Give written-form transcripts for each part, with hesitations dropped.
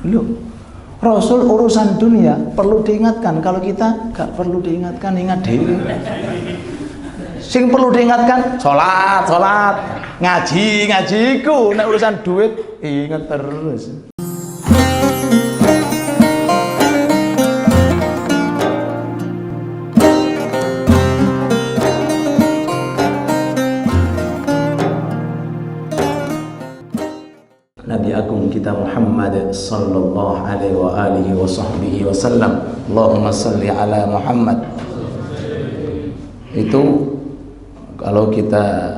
Loh, Rasul urusan dunia perlu diingatkan, kalau kita gak perlu diingatkan, ingat diri. Sing perlu diingatkan sholat, ngajiku, nek urusan duit ingat terus. Nabi Agung kita Muhammad sallallahu alaihi wa alihi wa sahbihi wasallam. Allahumma salli ala Muhammad. Itu kalau kita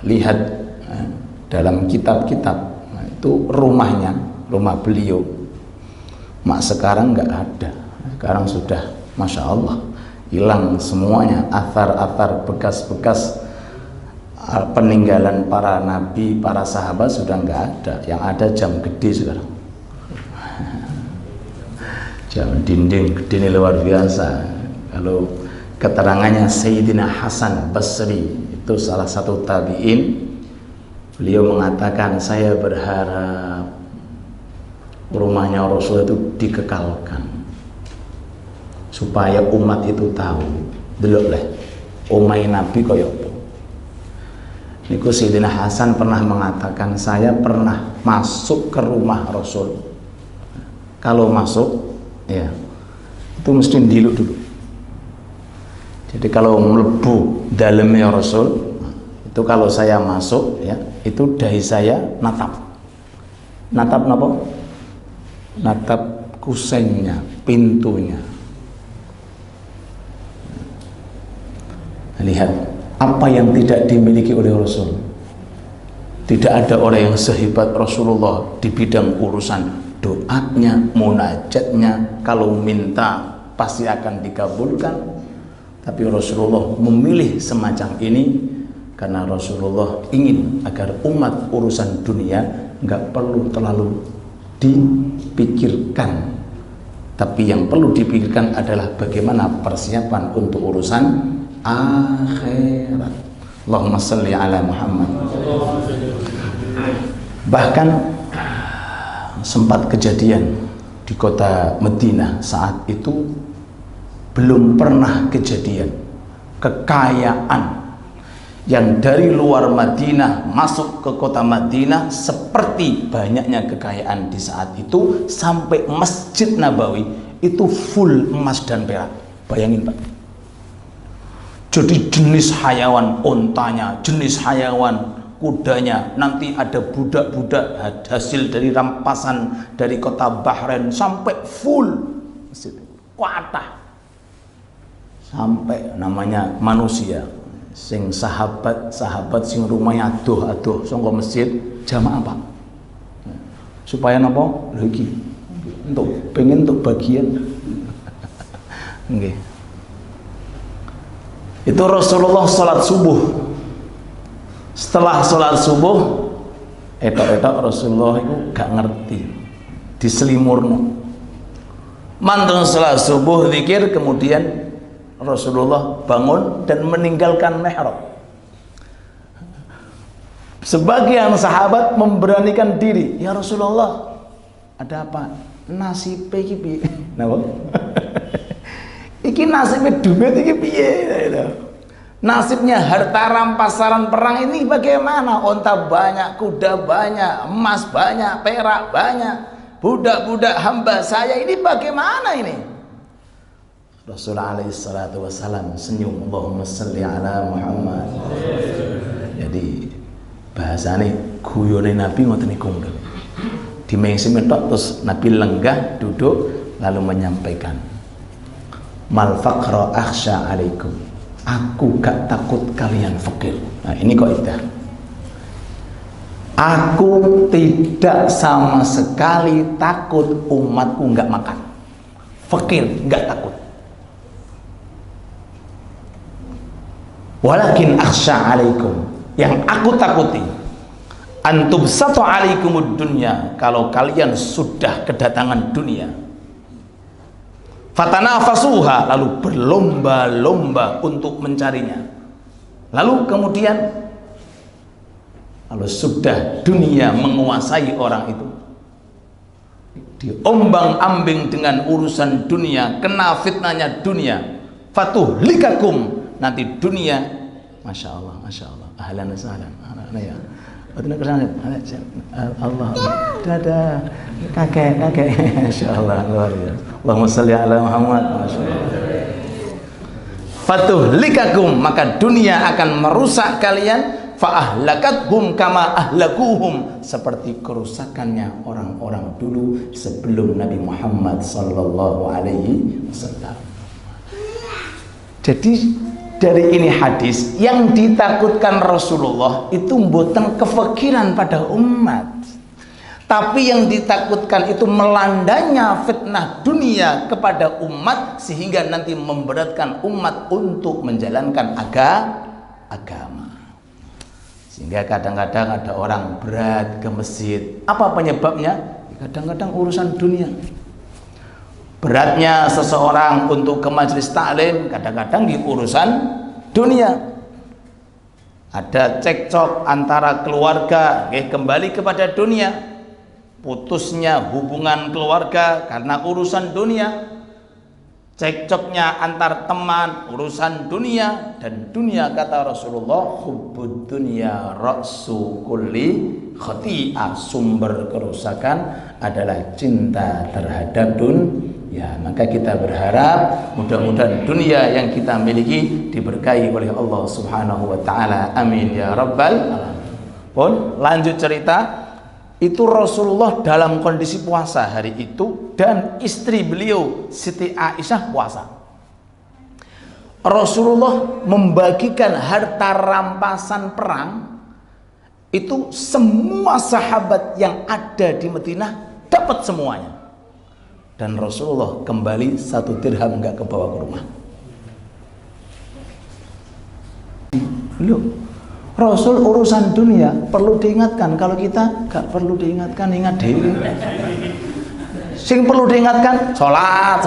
lihat dalam kitab-kitab, itu rumahnya, rumah beliau. Mak sekarang nggak ada. Sekarang sudah Masya Allah hilang semuanya, athar-athar bekas-bekas peninggalan para nabi, para sahabat sudah nggak ada. Yang ada jam gede sekarang. Jam dinding gede ini luar biasa. Kalau keterangannya Sayyidina Hasan Basri, itu salah satu tabi'in, beliau mengatakan, saya berharap rumahnya Rasul itu dikekalkan supaya umat itu tahu delok leh omai Nabi koyo. Niku Sayyidina Hasan pernah mengatakan, saya pernah masuk ke rumah Rasul. Kalau masuk, ya itu mesti diluk dulu. Jadi kalau melebu dalamnya Rasul, itu kalau saya masuk, ya itu dahi saya natap. Natap napa? Natap kusengnya, pintunya. Lihat apa yang tidak dimiliki oleh Rasul. Tidak ada orang yang sehebat Rasulullah di bidang urusan doanya, munajatnya. Kalau minta pasti akan dikabulkan. Tapi Rasulullah memilih semacam ini karena Rasulullah ingin agar umat urusan dunia nggak perlu terlalu dipikirkan. Tapi yang perlu dipikirkan adalah bagaimana persiapan untuk urusan akhirat. Allahumma salli ala Muhammad. Bahkan sempat kejadian di kota Madinah saat itu belum pernah kejadian kekayaan yang dari luar Madinah masuk ke kota Madinah seperti banyaknya kekayaan di saat itu, sampai Masjid Nabawi itu full emas dan perak. Bayangin Pak. Jadi jenis hayawan ontanya, jenis hayawan kudanya, nanti ada budak-budak hasil dari rampasan dari kota Bahrain, sampai full kuatah. Sampai namanya manusia sing sahabat sing rumahnya aduh sangka masjid jamaah Pak. Supaya napa? Lagi untuk pengen untuk bagian. Nggih. Itu Rasulullah sholat subuh. Setelah sholat subuh, etok-etok Rasulullah itu gak ngerti, diselimurno. Mantun sholat subuh zikir, kemudian Rasulullah bangun dan meninggalkan mihrab. Sebagian sahabat memberanikan diri, ya Rasulullah, ada apa? Nasib iki piye? Napa? Iki nasibnya duit iki piye? Nasibnya harta rampasan perang ini bagaimana? Onta banyak, kuda banyak, emas banyak, perak banyak, budak-budak hamba saya ini bagaimana ini? Rasulullah alaihi salatu wassalam senyum, Allahumma salli ala Muhammad. Jadi bahasane guyone Nabi ngoten niku. Dimengsi metok terus Nabi lenggah duduk lalu menyampaikan, mal faqra akhsha alaikum. Aku gak takut kalian fakir. Nah, ini kok itu. Aku tidak sama sekali takut umatku gak makan. Fakir gak takut. Walakin akhsha alaikum, yang aku takuti antum satu alaikumud dunya, kalau kalian sudah kedatangan dunia, fatanafasuha, lalu berlomba-lomba untuk mencarinya, lalu kemudian kalau sudah dunia menguasai orang itu, diombang-ambing dengan urusan dunia, kena fitnahnya dunia, fatuhlikakum, nanti dunia, masya Allah, ahlan wa sahlan, ya, Allah, dadah, kakek, masya Allah, luar biasa, Allahumma sholli ala Muhammad, masya Allah. Fatuhlikakum, maka dunia akan merusak kalian, fa'ahlakathum kama ahlakuhum, seperti kerusakannya orang-orang dulu sebelum Nabi Muhammad sallallahu alaihi wasallam. Jadi dari ini hadis yang ditakutkan Rasulullah itu mboten kefikiran pada umat, tapi yang ditakutkan itu melandanya fitnah dunia kepada umat sehingga nanti memberatkan umat untuk menjalankan agama. Sehingga kadang-kadang ada orang berat ke masjid. Apa penyebabnya? Kadang-kadang urusan dunia. Beratnya seseorang untuk ke majelis taklim kadang-kadang di urusan dunia. Ada cekcok antara keluarga, kembali kepada dunia. Putusnya hubungan keluarga karena urusan dunia. Cekcoknya antar teman urusan dunia, dan dunia kata Rasulullah hubbud dunya ra'su kulli khati'ah, sumber kerusakan adalah cinta terhadap dunia. Maka kita berharap mudah-mudahan dunia yang kita miliki diberkahi oleh Allah Subhanahu wa taala, amin ya rabbal alamin. Pun lanjut cerita, itu Rasulullah dalam kondisi puasa hari itu, dan istri beliau Siti Aisyah puasa. Rasulullah membagikan harta rampasan perang itu, semua sahabat yang ada di Madinah dapat semuanya, dan Rasulullah kembali 1 dirham nggak kebawa ke rumah. Loh, Rasul urusan dunia perlu diingatkan, kalau kita gak perlu diingatkan, ingat dewi. Sing perlu diingatkan sholat,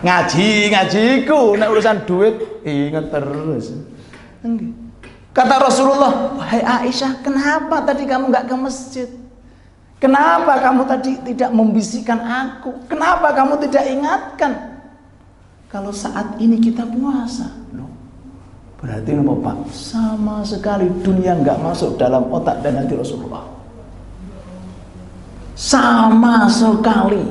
ngajiku, nek urusan duit ingat terus. Kata Rasulullah, "Hai Aisyah, kenapa tadi kamu gak ke masjid? Kenapa kamu tadi tidak membisikkan aku? Kenapa kamu tidak ingatkan kalau saat ini kita puasa?" Berarti apa Pak? Sama sekali dunia nggak masuk dalam otak dan hati Rasulullah. Sama sekali.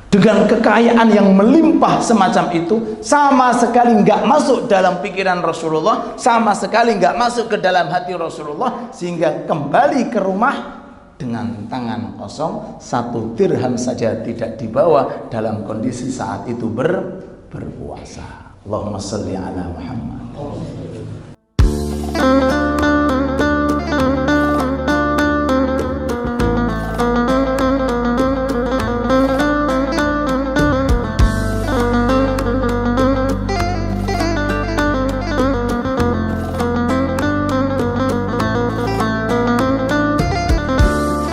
Dengan kekayaan yang melimpah semacam itu, sama sekali nggak masuk dalam pikiran Rasulullah, sama sekali nggak masuk ke dalam hati Rasulullah, sehingga kembali ke rumah dengan tangan kosong, 1 dirham saja tidak dibawa dalam kondisi saat itu berpuasa. Allahumma sholli ala Muhammad.